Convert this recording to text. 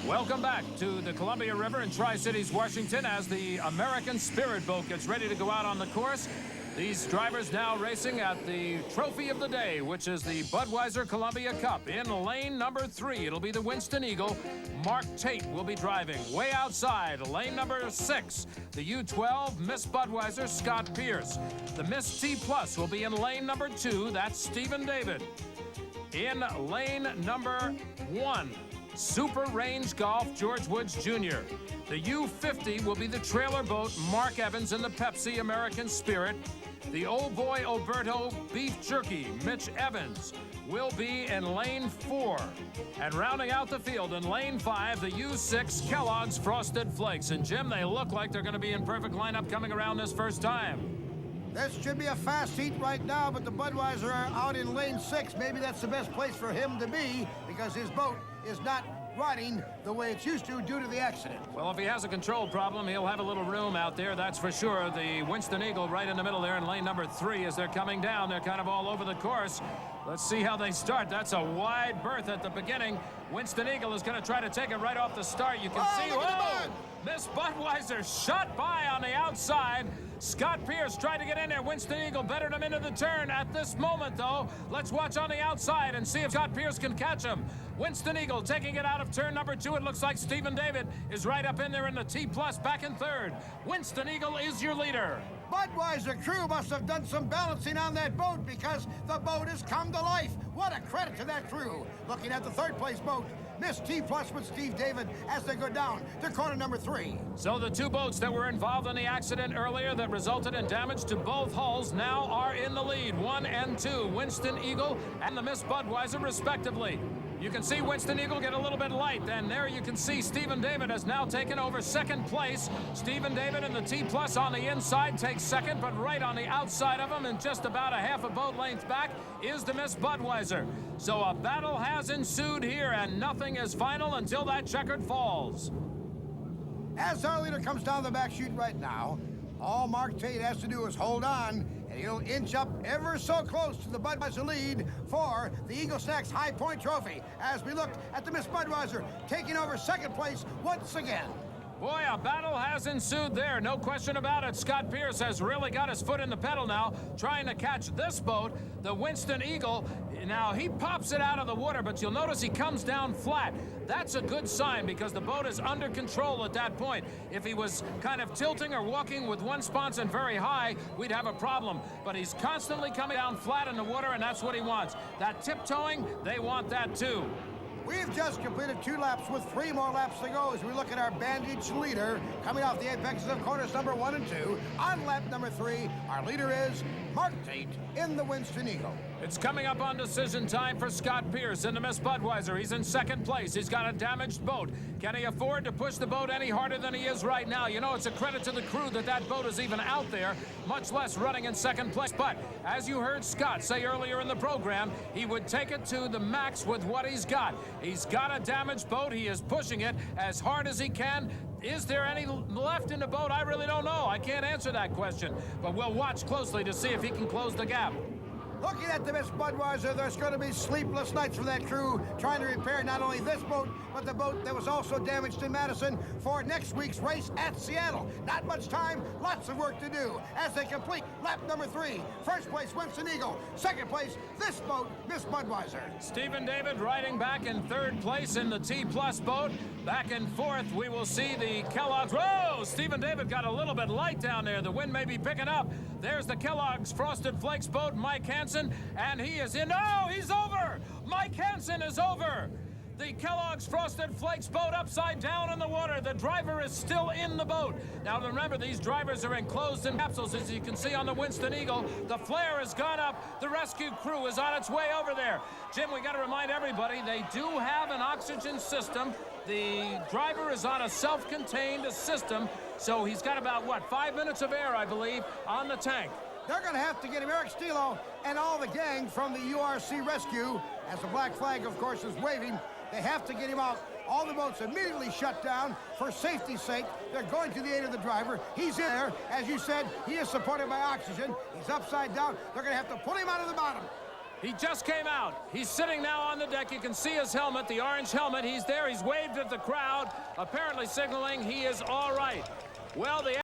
Welcome back to the Columbia River in Tri-Cities, Washington, as the American Spirit Boat gets ready to go out on the course. These drivers now racing at the trophy of the day, which is the Budweiser Columbia Cup. In lane number 3, it'll be the Winston Eagle. Mark Tate will be driving. Way outside, lane number 6, the U12 Miss Budweiser, Scott Pierce. The Miss T Plus will be in lane number 2. That's Stephen David. In lane number 1, Super Range Golf, George Woods Jr. The U50 will be the trailer boat, Mark Evans in the Pepsi American Spirit. The Old Boy Oberto Beef Jerky, Mitch Evans, will be in lane 4. And rounding out the field in lane 5, the U6 Kellogg's Frosted Flakes. And Jim, they look like they're going to be in perfect lineup coming around this first time. This should be a fast heat right now, but the Budweiser are out in lane 6. Maybe that's the best place for him to be because his boat is not riding the way it's used to due to the accident. Well, if he has a control problem, he'll have a little room out there, that's for sure. The Winston Eagle right in the middle there in lane number 3 as they're coming down. They're kind of all over the course. Let's see how they start. That's a wide berth at the beginning. Winston Eagle is going to try to take it right off the start. You can see, whoa! Miss Budweiser shot by on the outside. Scott Pierce tried to get in there. Winston Eagle bettered him into the turn at this moment, though. Let's watch on the outside and see if Scott Pierce can catch him. Winston Eagle taking it out of turn number 2. It looks like Stephen David is right up in there in the T Plus back in 3rd. Winston Eagle is your leader. Budweiser crew must have done some balancing on that boat because the boat has come to life. What a credit to that crew. Looking at the 3rd place boat, Miss T Plus with Steve David as they go down to corner number 3. So the 2 boats that were involved in the accident earlier that resulted in damage to both hulls now are in the lead. 1 and 2, Winston Eagle and the Miss Budweiser respectively. You can see Winston Eagle get a little bit light, and there you can see Stephen David has now taken over 2nd place. Stephen David in the T Plus on the inside takes 2nd, but right on the outside of him and just about a half a boat length back is the Miss Budweiser. So a battle has ensued here, and nothing is final until that checkered falls. As our leader comes down the back chute right now, all Mark Tate has to do is hold on, and he'll inch up ever so close to the Budweiser lead for the Eagle Stacks High Point Trophy as we look at the Miss Budweiser taking over 2nd place once again. Boy, a battle has ensued there, no question about it. Scott Pierce has really got his foot in the pedal now, trying to catch this boat, the Winston Eagle. Now, he pops it out of the water, but you'll notice he comes down flat. That's a good sign because the boat is under control at that point. If he was kind of tilting or walking with one sponson very high, we'd have a problem. But he's constantly coming down flat in the water, and that's what he wants. That tiptoeing, they want that too. We've just completed 2 laps with 3 more laps to go as we look at our bandage leader coming off the apexes of corners number 1 and 2. On lap number 3, our leader is Mark Tate in the Winston Eagle. It's coming up on decision time for Scott Pierce in the Miss Budweiser. He's in 2nd place. He's got a damaged boat. Can he afford to push the boat any harder than he is right now? You know, it's a credit to the crew that that boat is even out there, much less running in 2nd place. But as you heard Scott say earlier in the program, he would take it to the max with what he's got. He's got a damaged boat. He is pushing it as hard as he can. Is there any left in the boat? I really don't know. I can't answer that question. But we'll watch closely to see if he can close the gap. Looking at the Miss Budweiser, there's going to be sleepless nights for that crew trying to repair not only this boat, but the boat that was also damaged in Madison for next week's race at Seattle. Not much time, lots of work to do as they complete lap number 3. 1st place, Winston Eagle. 2nd place, this boat, Miss Budweiser. Stephen David riding back in 3rd place in the T Plus boat. Back in 4th, we will see the Kellogg's. Whoa! Stephen David got a little bit light down there. The wind may be picking up. There's the Kellogg's Frosted Flakes boat, Mike Hanson, and he is in. Oh, he's over! Mike Hanson is over! The Kellogg's Frosted Flakes boat upside down in the water. The driver is still in the boat. Now remember, these drivers are enclosed in capsules, as you can see on the Winston Eagle. The flare has gone up. The rescue crew is on its way over there. Jim, we got to remind everybody, they do have an oxygen system. The driver is on a self-contained system, so he's got about, what, 5 minutes of air, I believe, on the tank. They're going to have to get him, Eric Stilo and all the gang from the URC rescue, as the black flag, of course, is waving. They have to get him out. All the boats immediately shut down for safety's sake. They're going to the aid of the driver. He's in there. As you said, he is supported by oxygen. He's upside down. They're going to have to pull him out of the bottom. He just came out. He's sitting now on the deck. You can see his helmet, the orange helmet. He's there. He's waved at the crowd, apparently signaling he is all right. Well, the